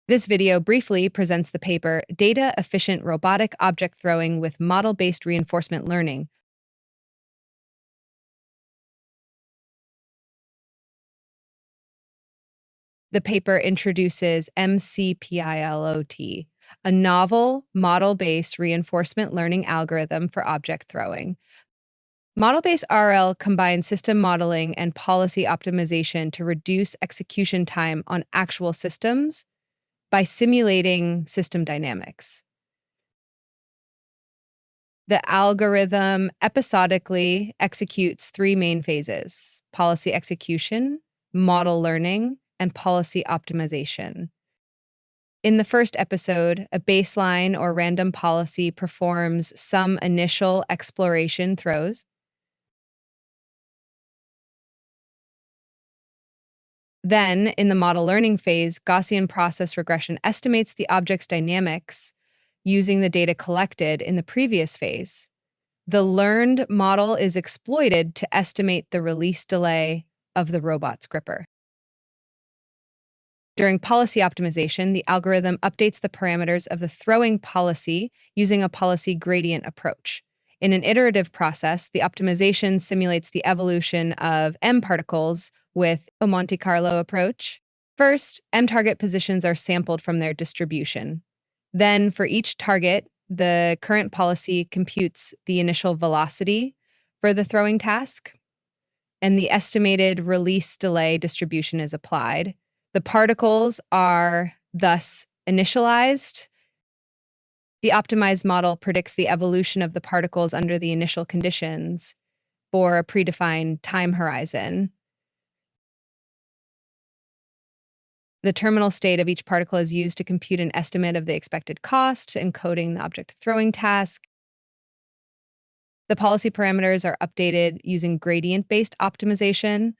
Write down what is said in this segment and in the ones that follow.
This video briefly presents the paper Data Efficient Robotic Object Throwing with Model-Based Reinforcement Learning. The paper introduces MCPILOT, a novel model-based reinforcement learning algorithm for object throwing. Model-based RL combines system modeling and policy optimization to reduce execution time on actual systems by simulating system dynamics. The algorithm episodically executes three main phases: policy execution, model learning, and policy optimization. In the first episode, a baseline or random policy performs some initial exploration throws. Then, in the model learning phase, Gaussian process regression estimates the object's dynamics using the data collected in the previous phase. The learned model is exploited to estimate the release delay of the robot's gripper. During policy optimization, the algorithm updates the parameters of the throwing policy using a policy gradient approach. In an iterative process, the optimization simulates the evolution of M particles with a Monte Carlo approach. First, M target positions are sampled from their distribution. Then, for each target, the current policy computes the initial velocity for the throwing task, and the estimated release delay distribution is applied. The particles are thus initialized. The optimized model predicts the evolution of the particles under the initial conditions for a predefined time horizon. The terminal state of each particle is used to compute an estimate of the expected cost, encoding the object throwing task. The policy parameters are updated using gradient-based optimization.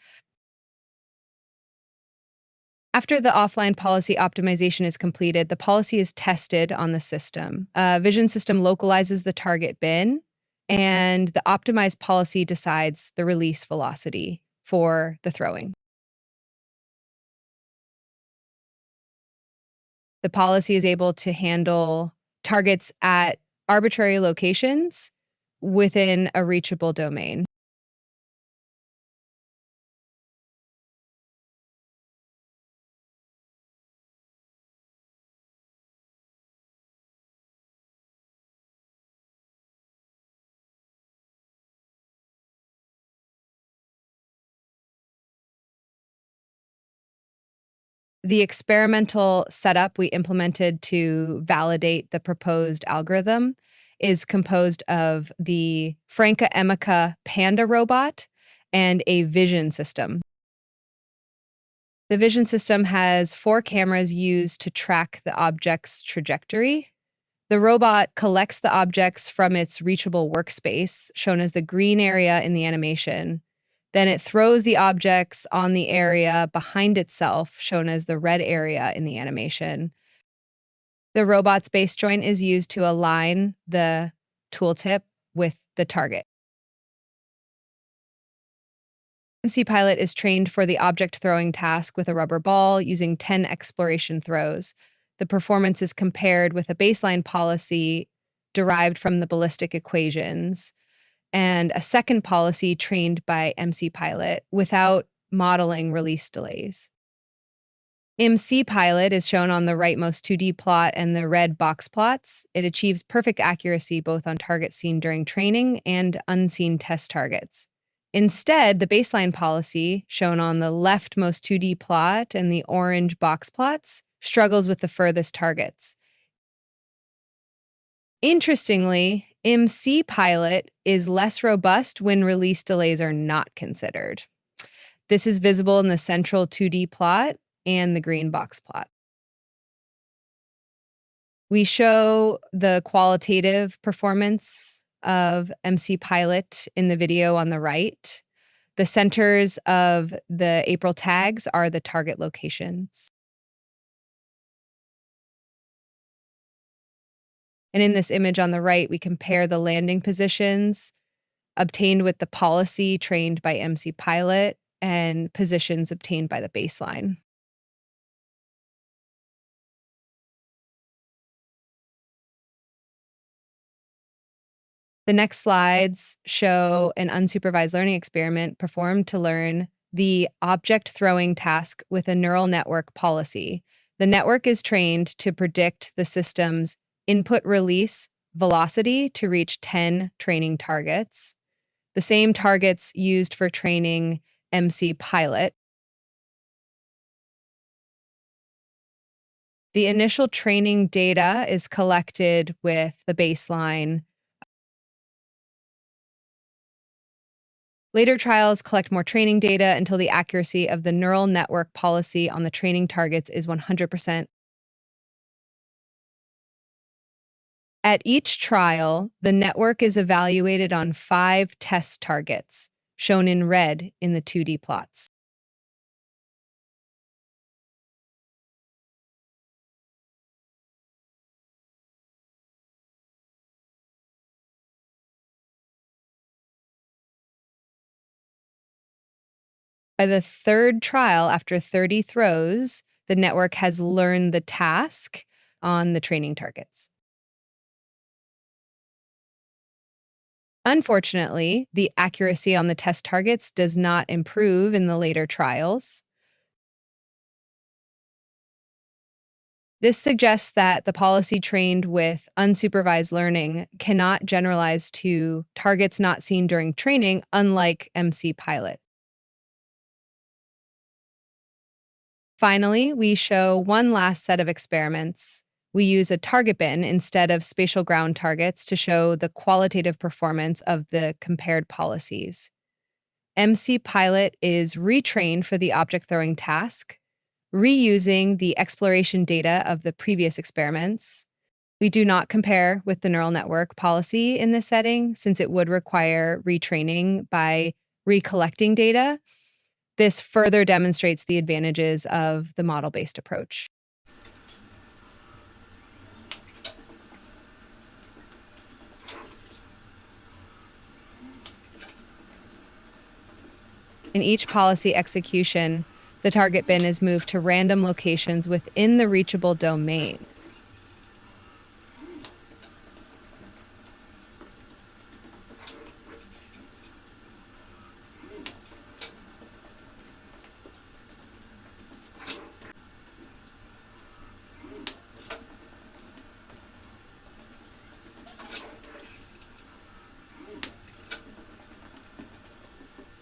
After the offline policy optimization is completed, the policy is tested on the system. A vision system localizes the target bin, and the optimized policy decides the release velocity for the throwing. The policy is able to handle targets at arbitrary locations within a reachable domain. The experimental setup we implemented to validate the proposed algorithm is composed of the Franca Emica Panda robot and a vision system. The vision system has 4 cameras used to track the object's trajectory. The robot collects the objects from its reachable workspace, shown as the green area in the animation. Then it throws the objects on the area behind itself, shown as the red area in the animation. The robot's base joint is used to align the tooltip with the target. MCPilot is trained for the object throwing task with a rubber ball using 10 exploration throws. The performance is compared with a baseline policy derived from the ballistic equations and a second policy trained by MCPilot without modeling release delays. MCPilot is shown on the rightmost 2D plot and the red box plots. It achieves perfect accuracy both on targets seen during training and unseen test targets. Instead, the baseline policy, shown on the leftmost 2D plot and the orange box plots, struggles with the furthest targets. Interestingly, MCPilot is less robust when release delays are not considered. This is visible in the central 2D plot and the green box plot. We show the qualitative performance of MCPilot in the video on the right. The centers of the April tags are the target locations. And in this image on the right, we compare the landing positions obtained with the policy trained by MCPilot and positions obtained by the baseline. The next slides show an unsupervised learning experiment performed to learn the object throwing task with a neural network policy. The network is trained to predict the system's input release velocity to reach 10 training targets, the same targets used for training MC Pilot. The initial training data is collected with the baseline. Later trials collect more training data until the accuracy of the neural network policy on the training targets is 100%. At each trial, the network is evaluated on 5 test targets, shown in red in the 2D plots. By the third trial, after 30 throws, the network has learned the task on the training targets. Unfortunately, the accuracy on the test targets does not improve in the later trials. This suggests that the policy trained with unsupervised learning cannot generalize to targets not seen during training, unlike MC Pilot. Finally, we show one last set of experiments. We use a target bin instead of spatial ground targets to show the qualitative performance of the compared policies. MC Pilot is retrained for the object throwing task, reusing the exploration data of the previous experiments. We do not compare with the neural network policy in this setting, since it would require retraining by recollecting data. This further demonstrates the advantages of the model-based approach. In each policy execution, the target bin is moved to random locations within the reachable domain.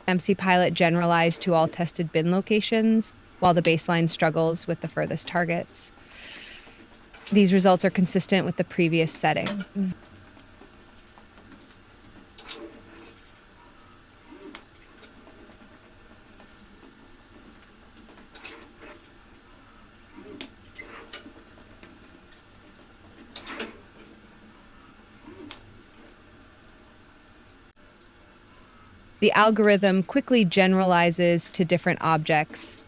MC Pilot generalized to all tested bin locations, while the baseline struggles with the furthest targets. These results are consistent with the previous setting. The algorithm quickly generalizes to different objects.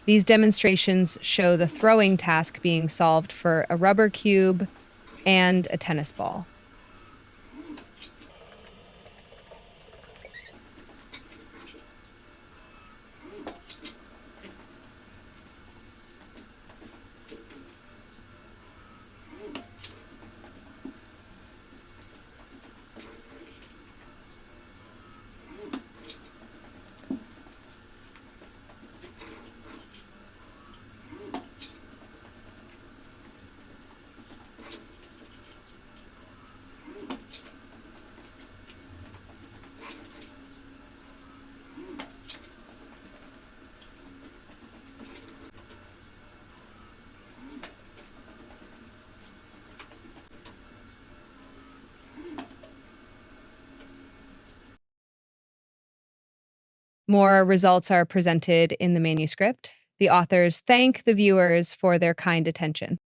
These demonstrations show the throwing task being solved for a rubber cube and a tennis ball. More results are presented in the manuscript. The authors thank the viewers for their kind attention.